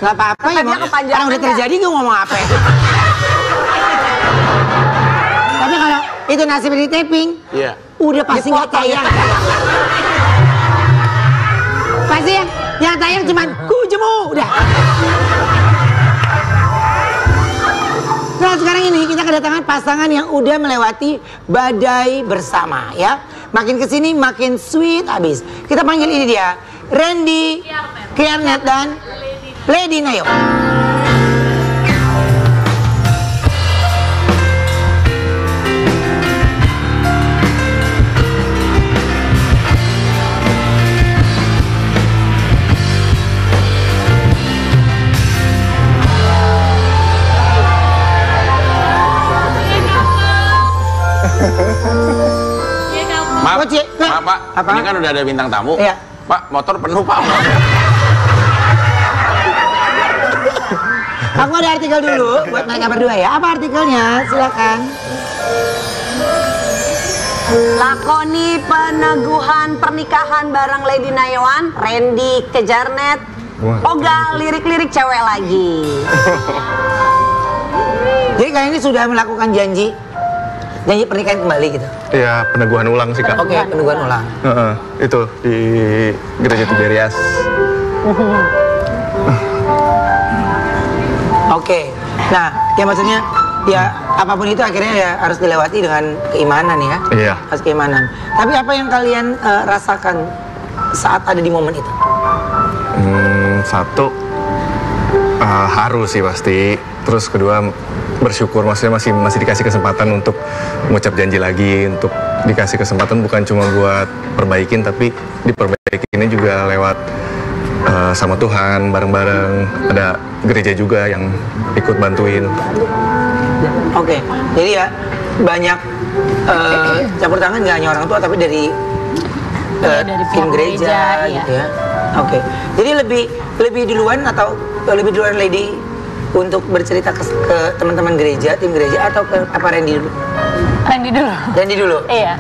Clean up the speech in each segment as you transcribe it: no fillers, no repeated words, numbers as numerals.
Nggak apa-apa ya, orang udah terjadi gue ngomong apa ya. Tapi kalau itu nasib di taping, udah pasti nggak tayang. Pasti yang tayang cuman kujemu, udah. Nah sekarang ini kita kedatangan pasangan yang udah melewati badai bersama ya. Makin kesini makin sweet abis. Kita panggil ini dia, Randy Kiernet dan Lady Nayo. Maaf Pak, ini kan udah ada bintang tamu. Iya. Pak, motor penuh Pak. Aku ada artikel dulu buat mereka berdua ya. Apa artikelnya? Silakan. Lakoni peneguhan pernikahan bareng Lady Nayawan, Randy Kiernet, Oga lirik-lirik cewek lagi. Jadi kalian ini sudah melakukan janji pernikahan kembali gitu? Iya, peneguhan ulang sih Kak. Oke, peneguhan ulang. Itu di Gereja Tiberias. Oke, nah ya maksudnya ya apapun itu akhirnya ya harus dilewati dengan keimanan ya. Iya. Harus keimanan. Tapi apa yang kalian rasakan saat ada di momen itu? Satu, haru sih pasti. Terus kedua, bersyukur, maksudnya masih dikasih kesempatan untuk mengucap janji lagi, untuk dikasih kesempatan bukan cuma buat perbaikin, tapi diperbaikinnya juga lewat sama Tuhan bareng-bareng. Ada gereja juga yang ikut bantuin. Oke, jadi ya banyak campur tangan nggak hanya orang tua tapi dari tim gereja gitu ya. Oke, jadi lebih duluan atau lebih duluan Lady untuk bercerita ke teman-teman gereja, tim gereja, atau ke apa Randy dulu? Randy dulu. Randy dulu? Iya.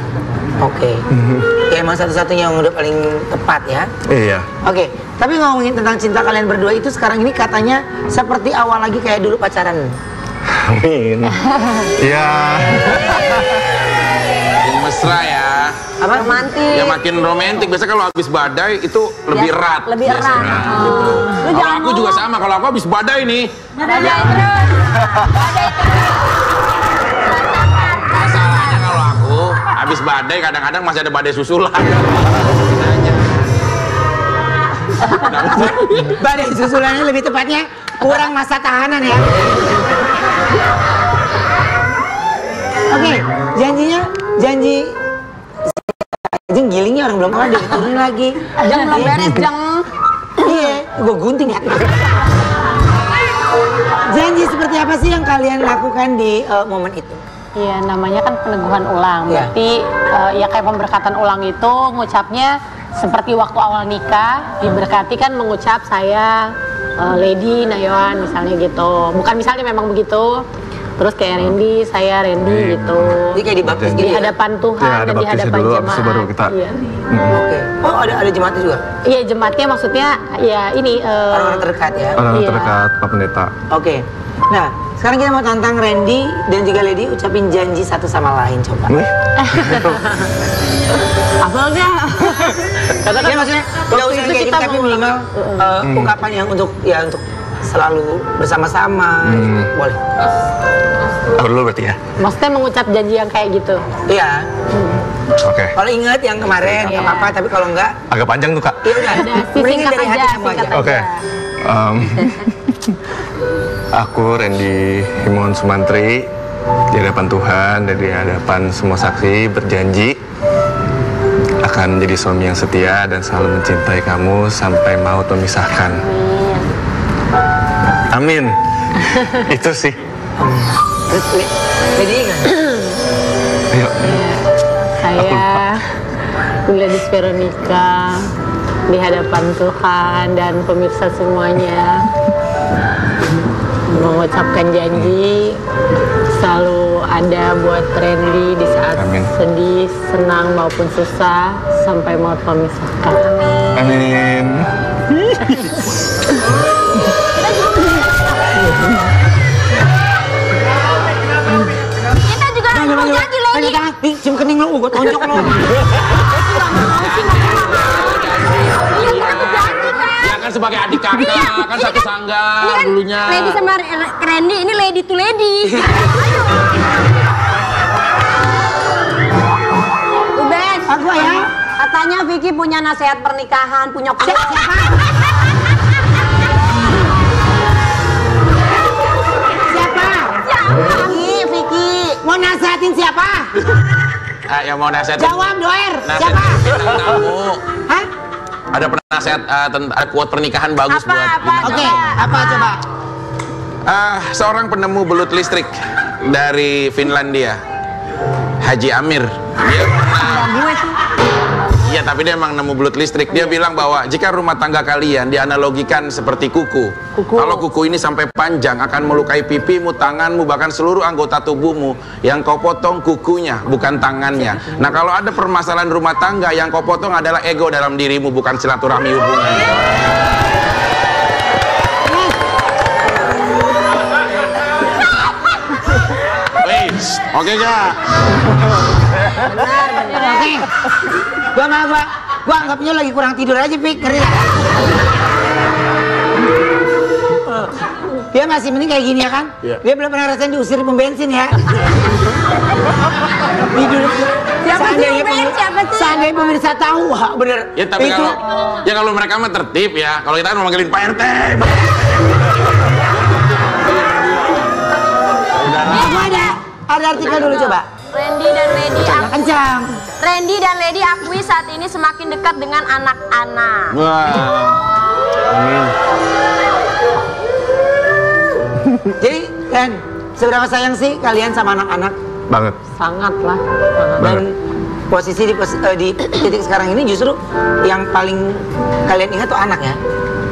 Oke. Ya emang satu-satunya yang udah paling tepat ya? Iya. Oke, tapi ngomongin tentang cinta kalian berdua itu sekarang ini katanya seperti awal lagi kayak dulu pacaran. Amin. Iya. Makin mesra ya. Apa? Romantis. Ya makin romantis. Biasanya kalau habis badai itu lebih erat. Lebih erat. Kalau aku juga sama. Kalau aku habis badai nih. Badai terus. Masalahnya kalau aku habis badai kadang-kadang masih ada badai susulan. Badai susulannya lebih tepatnya kurang masa tahanan ya. Oke, janji Jeng gilingnya orang belum kelar diturunin lagi. Jeng belum beres, Jeng. Iya, gue gunting ya. Janji seperti apa sih yang kalian lakukan di momen itu? Iya, namanya kan peneguhan ulang. Berarti ya kayak pemberkatan ulang itu ngucapnya seperti waktu awal nikah, diberkati kan mengucap saya Lady Nayawan misalnya gitu. Bukan misalnya memang begitu. Terus kayak Randy, saya Randy gitu. Jadi kayak dibaptis di hadapan Tuhan dan di hadapan dulu, jemaat. baru kita. Iya. Oke. Oh ada jemaatnya juga? Iya, jemaatnya maksudnya ya ini orang-orang terdekat ya? Orang terdekat Pak Pendeta. Oke. Nah, sekarang kita mau tantang Randy dan juga Lady ucapin janji satu sama lain, coba. Apa enggak? Karena kan maksudnya nggak usah kayak gitu, tapi minimal ungkapan yang untuk selalu bersama-sama. Boleh. Aku dulu berarti ya? Maksudnya mengucap janji yang kayak gitu? Iya. Oke. Kalau ingat yang kemarin, nggak apa-apa, tapi kalau enggak... Agak panjang tuh Kak. Iya udah, singkat dari hati aja, kamu aja. Oke. Aku Randy Himon Sumantri, di hadapan Tuhan dan di hadapan semua saksi berjanji akan menjadi suami yang setia dan selalu mencintai kamu sampai maut memisahkan. Amin. Itu sih. Terus Lady ingat? Ayo. Saya Gladys Veronica di hadapan Tuhan dan pemirsa semuanya mengucapkan janji selalu ada buat Randy di saat sedih, senang maupun susah sampai maut memisahkan. Amin. Kita juga gue tonjok lo. Ya kan sebagai adik kakak, kan satu sanggar dulunya. Lady sama Randy, ini lady to lady. Ubed, Aku ya. katanya Vicky punya nasihat pernikahan, punya Siapa? Vicky. Mau nasihatin siapa? Yang mau nasihat. Jawab Doer. Nasihat Siapa? kamu. Hah? Ada penasehat ada quote pernikahan bagus Apa, buat apa? Oke, apa coba? seorang penemu belut listrik dari Finlandia, Haji Amir. Dia pernah, iya tapi dia emang nemu belut listrik. Dia bilang bahwa jika rumah tangga kalian dianalogikan seperti kuku. Kalau kuku ini sampai panjang akan melukai pipimu, tanganmu, bahkan seluruh anggota tubuhmu. Yang kau potong kukunya, bukan tangannya. Nah kalau ada permasalahan rumah tangga, yang kau potong adalah ego dalam dirimu, bukan silaturahmi hubungan. Oke gak? Oke. Gua anggapnya lagi kurang tidur aja, Pik. Ngeri ya? Dia masih mending kayak gini ya kan? Dia belum pernah rasain diusir pom bensin ya. Tidur. Seandainya pemirsa tahu, wah bener. Ya tapi itu, kalau mereka mah tertib ya. Kalau kita kan mau manggilin Pak RT. Ada artikel dulu coba. Randy dan Lady akui saat ini semakin dekat dengan anak-anak. Wah. Jadi kan seberapa sayang sih kalian sama anak-anak? Banget. Sangat lah. Dan posisi di titik sekarang ini justru yang paling kalian ingat tuh anak ya?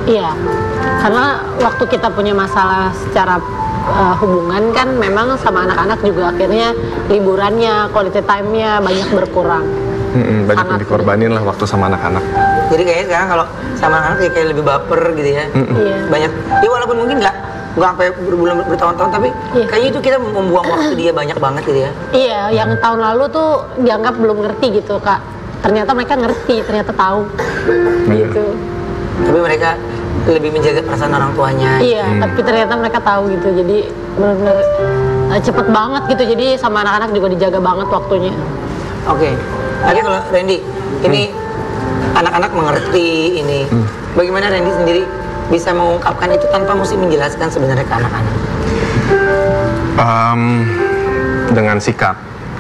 Iya, karena waktu kita punya masalah secara hubungan kan memang sama anak-anak juga akhirnya liburannya, quality time-nya banyak berkurang. Banyak yang Sangat dikorbanin lah waktu sama anak-anak. Jadi kayaknya sekarang kalau sama anak-anak ya kayak lebih baper gitu ya. Iya. Banyak, ya walaupun mungkin nggak sampai bertahun-tahun tapi Iya. kayaknya itu kita membuang waktu dia banyak banget gitu ya. Iya, yang tahun lalu tuh dianggap belum ngerti gitu Kak. Ternyata mereka ngerti, ternyata tahu. Gitu. Tapi mereka lebih menjaga perasaan orang tuanya. Iya, tapi ternyata mereka tahu gitu. Jadi benar-benar cepet banget gitu. Jadi sama anak-anak juga dijaga banget waktunya. Oke. Tapi kalau Randy, ini anak-anak mengerti ini. Bagaimana Randy sendiri bisa mengungkapkan itu tanpa mesti menjelaskan sebenarnya ke anak-anak?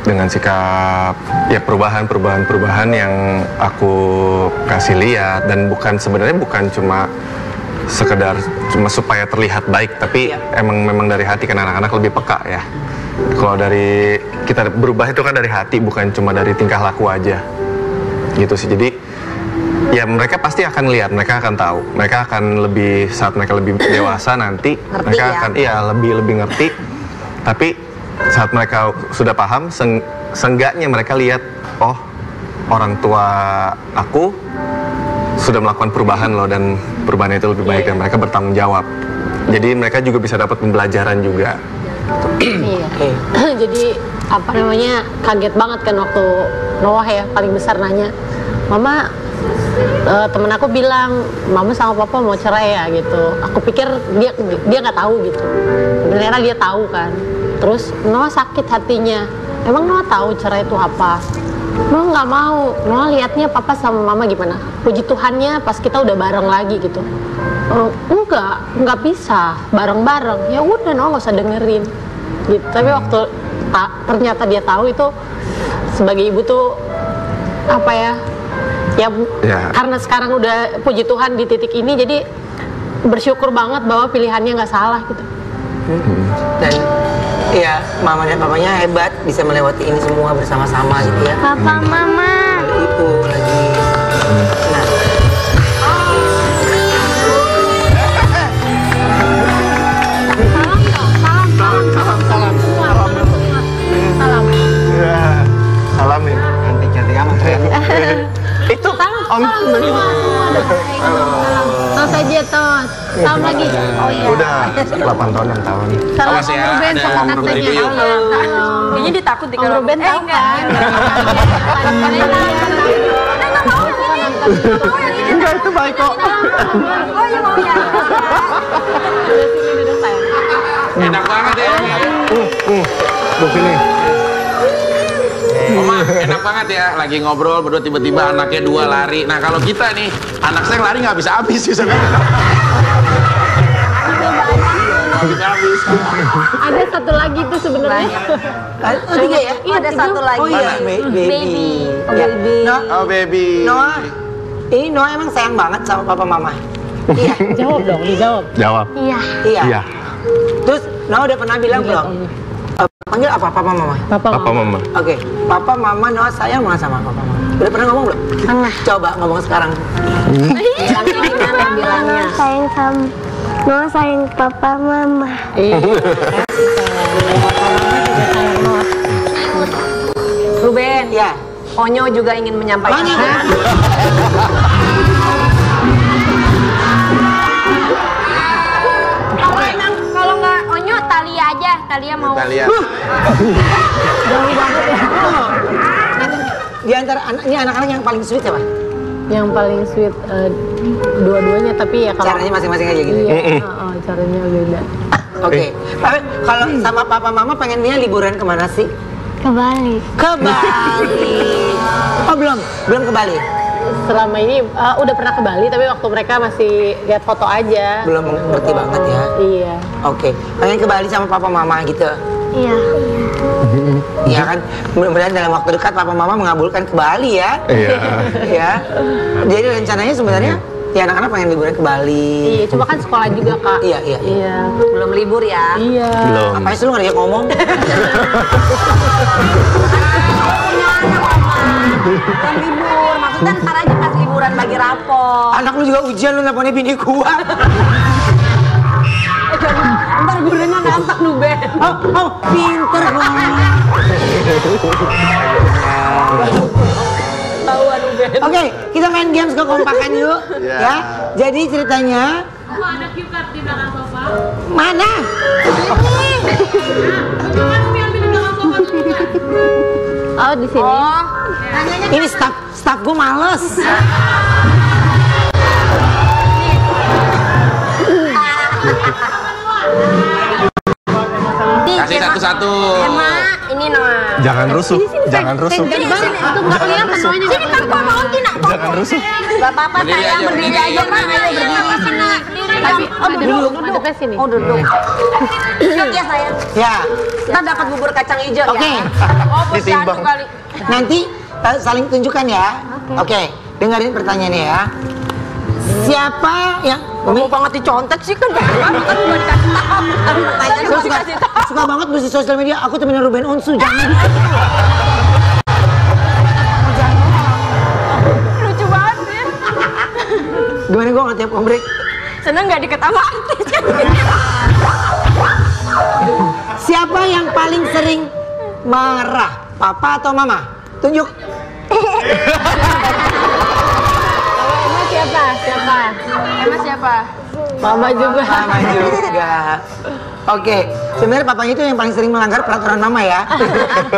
Dengan sikap ya perubahan yang aku kasih lihat, dan sebenarnya bukan cuma sekedar supaya terlihat baik, tapi memang dari hati, kan anak-anak lebih peka ya. Kalau dari kita berubah itu kan dari hati, bukan cuma dari tingkah laku aja gitu sih. Jadi ya mereka pasti akan lihat, mereka akan tahu, mereka akan lebih, saat mereka lebih dewasa nanti Ngerti mereka ya? akan lebih ngerti. Tapi saat mereka sudah paham, seenggaknya mereka lihat, oh orang tua aku sudah melakukan perubahan loh, dan perubahan itu lebih baik dan mereka bertanggung jawab. Jadi mereka juga bisa dapat pembelajaran juga. Iya. Jadi apa namanya, kaget banget kan waktu Noah ya paling besar nanya, Mama, temen aku bilang Mama sama Papa mau cerai ya gitu. Aku pikir dia nggak tahu gitu. Ternyata dia tahu kan. Terus Noah sakit hatinya. Emang Noah tahu cerai itu apa? Noah nggak mau. Noah lihatnya Papa sama Mama gimana? Puji Tuhannya pas kita udah bareng lagi gitu. Enggak bisa bareng-bareng. Ya udah Noah nggak usah dengerin. Gitu. Tapi waktu ternyata dia tahu itu, sebagai ibu tuh apa ya? Ya. Karena sekarang udah puji Tuhan di titik ini, jadi bersyukur banget bahwa pilihannya nggak salah gitu. Dan ya mama dan papanya hebat bisa melewati ini semua bersama-sama gitu ya. Papa, Mama. Itu lagi. Nah. Salam nih. Cantik-cantik amat ya. Itu Om. Salam. Tos aja, tos. Salam lagi. Oh iya. Udah 8 tahun 6 tahun. Salam Awas ya, Om Ruben ada sama Om Ruben katanya. Review. Kayaknya dia takut di Om Ruben tahu kan? Enggak, itu baik kok. Oh iya mau ya. Enak banget ya. Tuh sini. Oma, enak banget ya. Lagi ngobrol berdua tiba-tiba anaknya 2 lari. Nah kalau kita nih, anak saya lari nggak bisa habis sih sebenarnya. Habis. Ada satu lagi tuh sebenarnya. Oh, 3 ya? Ada satu lagi. Oh iya, baby. Ya. Oh baby. Noah, ini Noah emang sayang banget sama papa mama. Iya. Jawab dong, dijawab. Jawab. Iya. Iya. Iya. Terus Noah udah pernah bilang belum? Panggil apa papa mama? Papa mama. Oke, papa mama Noah sayang banget sama papa mama. Udah pernah ngomong belum? Pernah. Coba ngomong sekarang. Bilangnya. Sayang sama Noah, sayang papa mama. Ruben, Ya. Onyo juga ingin menyampaikan. Mana? Kalau nggak Onyo, Talia aja. Talia mau. Kita lihat. Di antara ini anak-anak yang paling sweet siapa? Yang paling sweet dua-duanya, tapi ya kalau Caranya masing-masing aja gitu. iya, caranya beda. Oke. Tapi kalau sama papa mama pengennya liburan kemana sih? Ke Bali. Ke Bali. Oh belum ke Bali. Selama ini udah pernah ke Bali, tapi waktu mereka masih lihat foto aja. Belum ngerti banget ya. Iya. Oke. Pengen ke Bali sama papa mama gitu. Iya. Iya kan? Mudah-mudahan dalam waktu dekat papa mama mengabulkan ke Bali ya. Iya. Ya. Jadi rencananya sebenarnya ya anak-anak pengen liburan ke Bali. Iya, coba kan sekolah juga, Kak. Iya. Iya. Belum libur ya. Iya. Belum. Apa sih lu nggak diajak ngomong? Belum libur. Maksudnya ntar aja pas liburan bagi rapor. Anak lu juga ujian lu nelponnya bini gua. Ntar gurunya ngantak lu, Ben. Oh, pinter banget. Tahuan Ruben. Oke, kita main games kekompakan yuk. Ya. Ya. Jadi ceritanya. Ada cue card di belakang sofa. Mana? Kan Umi ambil di belakang sofa tuh kan? Oh, di sini. Oh, Ini staff gue males. Kasih satu-satu. Emma, ini Noah. Jangan rusuh. Jangan rusuh. Sini, itu nggak kelihatan semuanya. Sini, kan gua mau Tina. Jangan rusuh. Gak apa-apa, Berdiri sayang. aja, Berdiri berdiri. aja, Mak. Ayo berdiri. Sini. Tapi duduk sini. Oh, duduk. Duduk ya, sayang. Ya. Kita dapat bubur kacang hijau ya. Oke. Oh, Ditimbang. kali. Nanti saling tunjukkan ya. Oke. Dengerin pertanyaannya ya. Siapa yang Mau banget dicontek sih kan. Kan udah dikasih tahu. Pertanyaan Gue udah dikasih tahu. suka banget di sosial media. Aku temenin Ruben Onsu. Jangan. Lucu banget sih. Gimana gue nggak tiap kombrek? Seneng gak deket sama artis? Siapa yang paling sering marah? Papa atau mama? Tunjuk. Siapa? Emang siapa? Mama juga. Mama juga. Oke, sebenarnya papanya itu yang paling sering melanggar peraturan mama ya.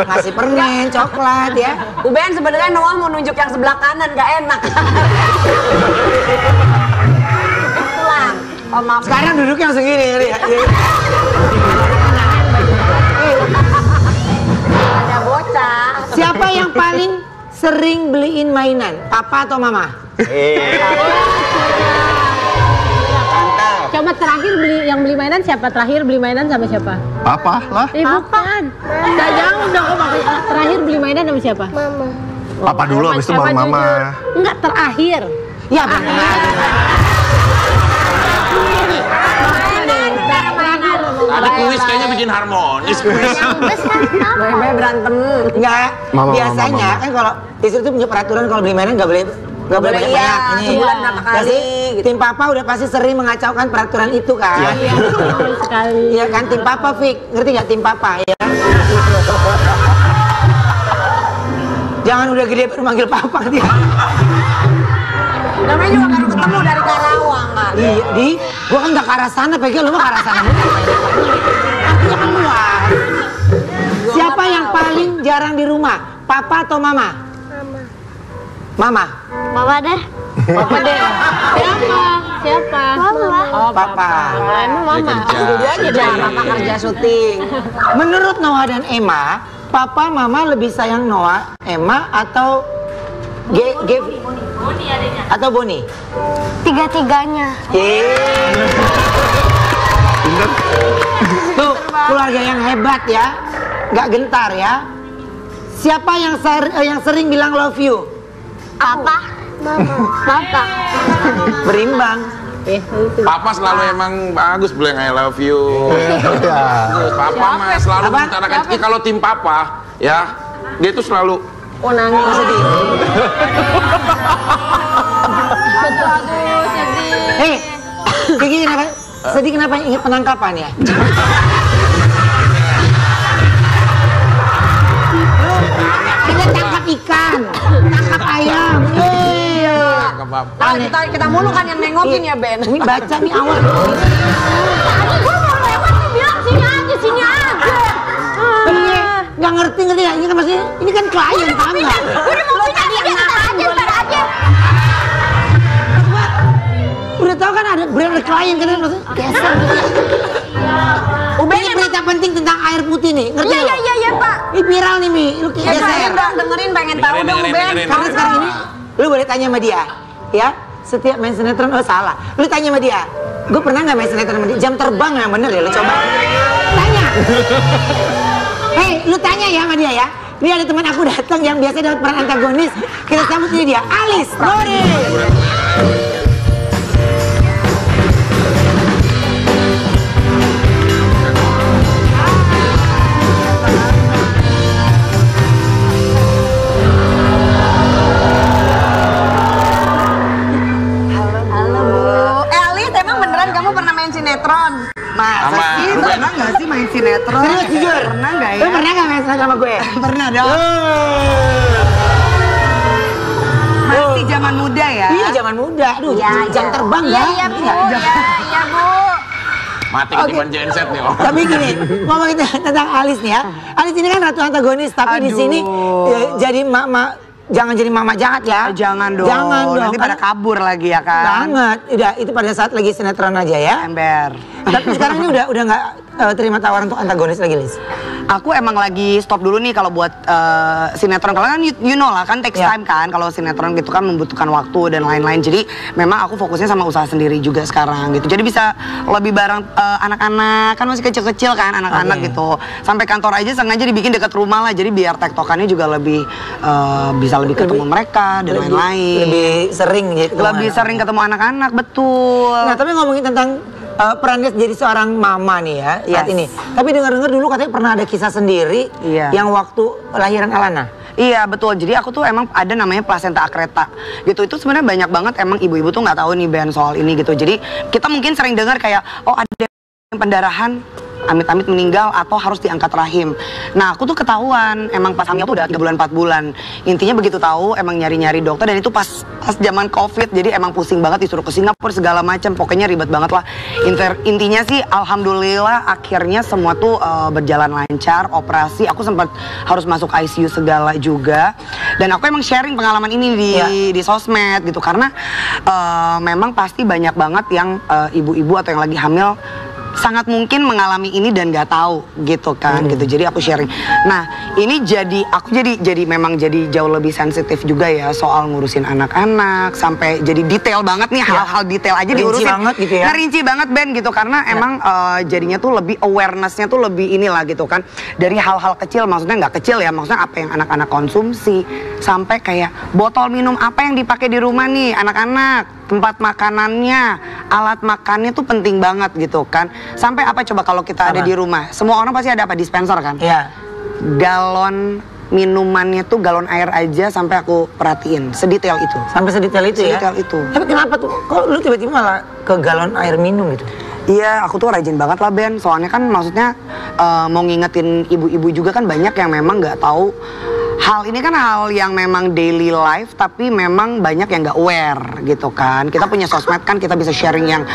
Ngasih permen, coklat ya. Uben sebenarnya Noah mau nunjuk yang sebelah kanan, gak enak. Pulang. Oh maaf. Sekarang duduknya langsung gini ya. Ada bocah. Siapa yang paling sering beliin mainan? Papa atau mama? Coba terakhir beli mainan siapa? Terakhir beli mainan sama siapa? Papa lah. Bukan. Nggak jauh dong. Terakhir beli mainan sama siapa? Mama. Papa dulu, habis itu baru mama. Enggak, terakhir. Ya benar. Ada kuis kayaknya bikin harmonis kuis. Bebe berantem. Enggak. Mama, Biasanya mama. kan kalau istri itu punya peraturan kalau beli mainan nggak boleh boleh, banyak. iya. Ini. Sebulan berapa kali, Pasti gitu. tim papa udah pasti sering mengacaukan peraturan itu kan. Iya, betul sekali. Iya kan tim papa Fik, ngerti nggak tim papa ya? Jangan udah gede baru manggil papa dia. Namanya juga baru ketemu dari Karawang kan. Iya, Di. Gua kan gak ke arah sana, pikir lu mah ke arah sana. Artinya kan luas. Siapa yang paling jarang di rumah? Papa atau mama? Mama. Mama deh. Papa deh. Siapa? Mama. Oh, Papa. Emang mama. Dia Aja deh, mama kerja syuting. Menurut Noah dan Emma, Papa, Mama lebih sayang Noah, Emma atau Gevi? Boni adanya. Atau Boni? Tiga-tiganya. Tuh, keluarga yang hebat ya. Gak gentar ya. Siapa yang sering bilang love you? Papa. Mama. Papa. Berimbang. Papa selalu emang bagus bilang I love you. Bagus. Papa mah selalu Apa? mengutarakan kalau tim Papa ya, dia tuh selalu Oh nangis. Sedih. Aduh, sedih. Hei, Kiki kenapa? Sedih kenapa ingat penangkapan ya? Kita tangkap ikan, tangkap ayam. ke Papa. Kalau kita mulu kan yang nengokin ya Ben. Ini baca nih awal. Tadi gua mau lewat nih bilang sini aja, sini aja. Iya, nggak ngerti ya. Ini kan masih, ini kan klien tangga. Udah mau sini aja, ntar aja. Udah tahu kan ada brand klien kan maksudnya geser. Ini berita penting tentang air putih nih, ngerti lo? Iya, Pak. Ini viral nih Mi, lu Ya geser. saya dong dengerin pengen tahu dong Ben. Karena sekarang ini, lu boleh tanya sama dia, ya. Setiap main sinetron, oh salah. Lu tanya sama dia, gue pernah nggak main sinetron sama dia? Jam terbang yang bener ya, lu coba. Tanya. Hei, lu tanya ya sama dia ya. Ini ada teman aku datang yang biasa dapat peran antagonis. Kita sambut ini dia, Alis Nuri. Halo Bu. Alis emang beneran kamu pernah main sinetron? Masa Sama sih? Ben. Pernah nggak sih main sinetron? Serius, jujur. Pernah nggak ya? Lu pernah nggak main sinetron sama gue? Pernah dong. Masih zaman muda ya? Iya, zaman muda. Aduh, jam terbang Iya, ya. Bu. Iya, Bu. Mati ketiban genset nih om. Tapi gini, ngomongin tentang Alis nih ya. Alis ini kan ratu antagonis, tapi di sini jadi mama, jangan jadi mama jahat ya. Jangan dong. Jangan dong. Nanti pada kabur lagi ya kan? Banget. Udah, itu pada saat lagi sinetron aja ya. Ember. Tapi sekarang ini udah nggak terima tawaran untuk antagonis lagi, Lis. Aku emang lagi stop dulu nih kalau buat sinetron. Kalau kan you know lah kan takes Ya. time kan. Kalau sinetron gitu kan membutuhkan waktu dan lain-lain. Jadi memang aku fokusnya sama usaha sendiri juga sekarang gitu. Jadi bisa lebih bareng anak-anak kan masih kecil-kecil kan anak-anak Oke. gitu. Sampai kantor aja sengaja dibikin dekat rumah lah. Jadi biar tektokannya juga lebih bisa lebih ketemu mereka dan lain-lain. Lebih sering gitu. Lebih sering ketemu anak-anak, betul. Nah, tapi ngomongin tentang perannya jadi seorang mama nih ya saat Yes. ini. Tapi dengar-dengar dulu katanya pernah ada kisah sendiri Iya. yang waktu lahiran Alana. Iya betul, jadi aku tuh emang ada namanya plasenta akreta gitu. Itu sebenarnya banyak banget emang ibu-ibu tuh nggak tahu nih Ben soal ini gitu. Jadi kita mungkin sering dengar kayak oh ada yang pendarahan amit-amit meninggal atau harus diangkat rahim. Nah aku tuh ketahuan emang pas hamil tuh udah 3 bulan 4 bulan. Intinya begitu tahu emang nyari-nyari dokter dan itu pas zaman COVID jadi emang pusing banget disuruh ke Singapura segala macam. Pokoknya ribet banget lah. Intinya sih alhamdulillah akhirnya semua tuh berjalan lancar, operasi. Aku sempat harus masuk ICU segala juga. Dan aku emang sharing pengalaman ini di sosmed gitu karena memang pasti banyak banget yang ibu-ibu atau yang lagi hamil sangat mungkin mengalami ini dan nggak tahu gitu kan gitu. Jadi aku sharing. Nah ini aku jadi memang jadi jauh lebih sensitif juga ya soal ngurusin anak-anak sampai jadi detail banget nih hal-hal detail aja Rinci diurusin. banget gitu ya. Nah, rinci banget Ben gitu karena emang jadinya tuh lebih awarenessnya tuh lebih inilah gitu kan dari hal-hal kecil maksudnya nggak kecil ya maksudnya apa yang anak-anak konsumsi sampai kayak botol minum apa yang dipakai di rumah nih anak-anak. Tempat makanannya, alat makannya tuh penting banget gitu kan. Sampai apa coba kalau kita ada di rumah, semua orang pasti ada apa dispenser kan? Iya. Galon minumannya tuh galon air aja sampai aku perhatiin sedetail itu. Sampai sedetail itu ya. Sedetail itu. Tapi kenapa tuh? Kok lu tiba-tiba malah ke galon air minum gitu? Iya, aku tuh rajin banget lah Ben. Soalnya kan maksudnya mau ngingetin ibu-ibu juga kan banyak yang memang nggak tahu hal ini kan hal yang memang daily life, tapi memang banyak yang nggak aware gitu kan. Kita punya sosmed kan, kita bisa sharing yang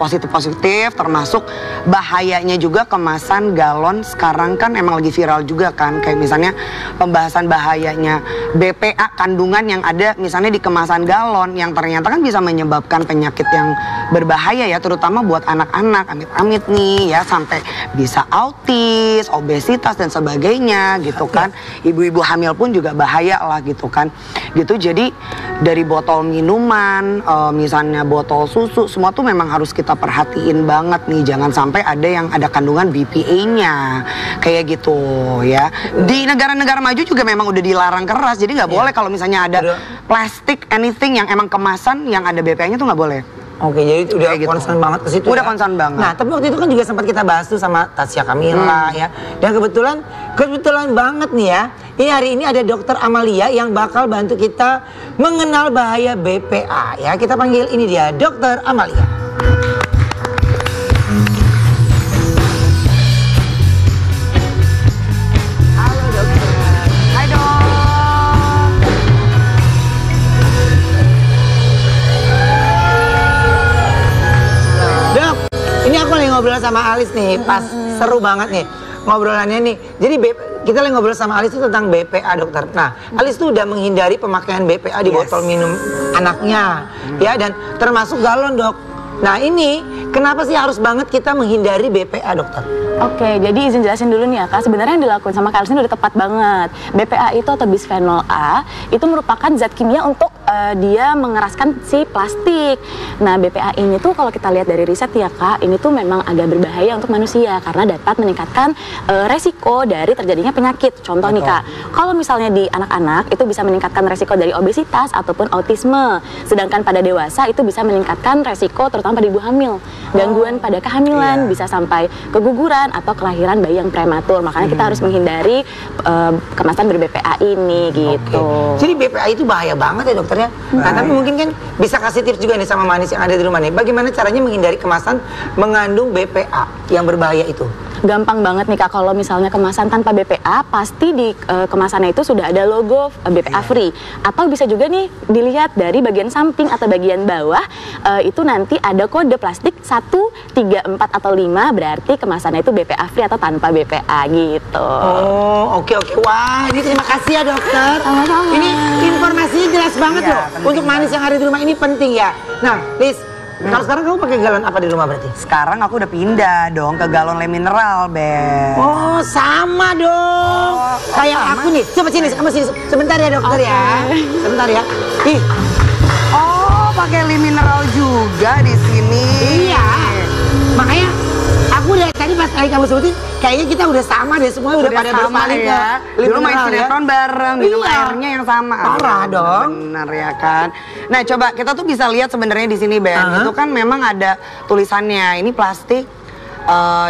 positif-positif, termasuk bahayanya juga kemasan galon sekarang kan emang lagi viral juga kan. Kayak misalnya pembahasan bahayanya BPA kandungan yang ada misalnya di kemasan galon yang ternyata kan bisa menyebabkan penyakit yang berbahaya ya, terutama buat anak-anak, amit-amit nih ya, sampai bisa autis, obesitas dan sebagainya gitu kan. Ibu-ibu hamil pun juga bahaya lah gitu kan. Gitu, jadi dari botol minuman, misalnya botol susu, semua tuh memang harus kita perhatiin banget nih, jangan sampai ada yang ada kandungan BPA-nya kayak gitu ya. Di negara-negara maju juga memang udah dilarang keras, jadi nggak boleh kalau misalnya ada plastik anything yang emang kemasan yang ada BPA-nya tuh nggak boleh. Oke, jadi udah gitu. concern banget ke situ. Udah ya? concern banget. Nah, tapi waktu itu kan juga sempat kita bahas tuh sama Tasya Kamila ya. Dan kebetulan banget nih ya. Ini hari ini ada Dokter Amalia yang bakal bantu kita mengenal bahaya BPA ya. Kita panggil ini dia, Dokter Amalia. Halo dokter. Hai dok. Dok, ini aku lagi ngobrol sama Alis nih, pas seru banget nih ngobrolannya nih. Jadi kita lagi ngobrol sama Alis itu tentang BPA dokter. Nah, Alis tuh udah menghindari pemakaian BPA di botol minum anaknya, ya, dan termasuk galon dok. Nah ini kenapa sih harus banget kita menghindari BPA dokter? Oke, jadi izin jelasin dulu nih ya Kak, sebenarnya yang dilakukan sama Kak Alis ini udah tepat banget. BPA itu atau bisphenol A itu merupakan zat kimia untuk dia mengeraskan si plastik. Nah BPA ini tuh kalau kita lihat dari riset ya Kak, ini tuh memang agak berbahaya untuk manusia karena dapat meningkatkan resiko dari terjadinya penyakit. Contoh nih Kak, kalau misalnya di anak-anak itu bisa meningkatkan resiko dari obesitas ataupun autisme. Sedangkan pada dewasa itu bisa meningkatkan resiko terutama pada ibu hamil. Gangguan pada kehamilan, bisa sampai keguguran atau kelahiran bayi yang prematur. Makanya kita harus menghindari kemasan ber-BPA ini gitu. Jadi BPA itu bahaya banget ya dokter ya. Nah tapi mungkin kan bisa kasih tips juga nih sama manis yang ada di rumah nih. Bagaimana caranya menghindari kemasan mengandung BPA yang berbahaya itu? Gampang banget nih Kak, kalau misalnya kemasan tanpa BPA, pasti di kemasannya itu sudah ada logo BPA free. Atau bisa juga nih dilihat dari bagian samping atau bagian bawah, itu nanti ada kode plastik 1, 3, 4, atau 5, berarti kemasannya itu BPA free atau tanpa BPA gitu. Oh oke. Wah ini terima kasih ya dokter. Sama-sama. Ini informasinya jelas banget loh. Untuk manis yang ada di rumah ini penting ya. Nah Liz, kalau sekarang kamu pakai galon apa di rumah berarti? Sekarang aku udah pindah dong ke galon le mineral, Ben. Oh, sama dong. Kayak sama? aku nih. Coba sini, kamu sini. Sebentar ya dokter ya. Sebentar ya. Ih, Oh, pakai le mineral juga di sini. iya. Makanya aku dari tadi pas kali kamu sebutin, kayaknya kita udah sama deh, semua udah pada berpaling ya. ke Dulu main sinetron bareng, minum Iya. airnya yang sama. Parah dong. Benar ya kan. Nah, coba kita tuh bisa lihat sebenarnya di sini, Ben. Itu kan memang ada tulisannya. Ini plastik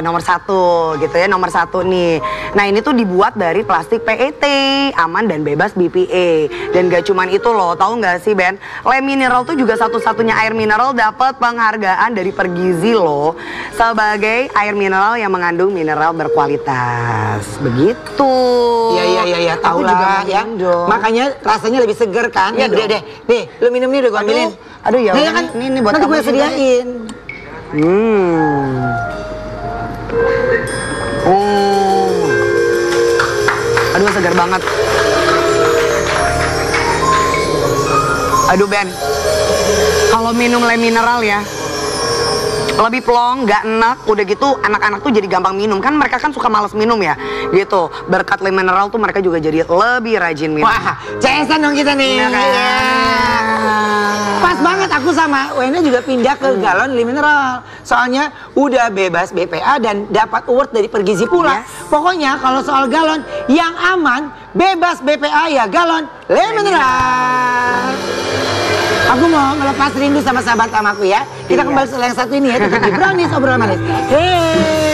nomor 1 gitu ya, nomor 1 nih. Nah ini tuh dibuat dari plastik PET, aman dan bebas BPA. Dan gak cuman itu loh, tahu nggak sih Ben? Le Mineral tuh juga satu-satunya air mineral dapat penghargaan dari Pergizi loh, sebagai air mineral yang mengandung mineral berkualitas. Begitu. Iya, tahu Aku juga lah ya. minum. Makanya rasanya lebih seger kan? Iya Nih, udah dong. deh. Nih, lu minum nih udah gua ambilin. Aduh ya, Nah, kan, ini buat nanti kamu gue juga. sediain. Aduh segar banget. Aduh Ben, kalau minum le mineral ya lebih plong, nggak enak, udah gitu anak-anak tuh jadi gampang minum, kan mereka kan suka males minum ya, gitu. Berkat le mineral tuh mereka juga jadi lebih rajin minum. Wah, CS-an dong kita nih. Iya kan? Iya. Pas banget aku sama Wena juga pindah ke galon le mineral. Soalnya udah bebas BPA dan dapat award dari Pergizi pula. Pokoknya kalau soal galon yang aman, bebas BPA ya galon le mineral. Aku mau melepas rindu sama sahabat amaku ya. Kita kembali soal yang satu ini ya, tetap di Brownies Obrolan Manis. Hey.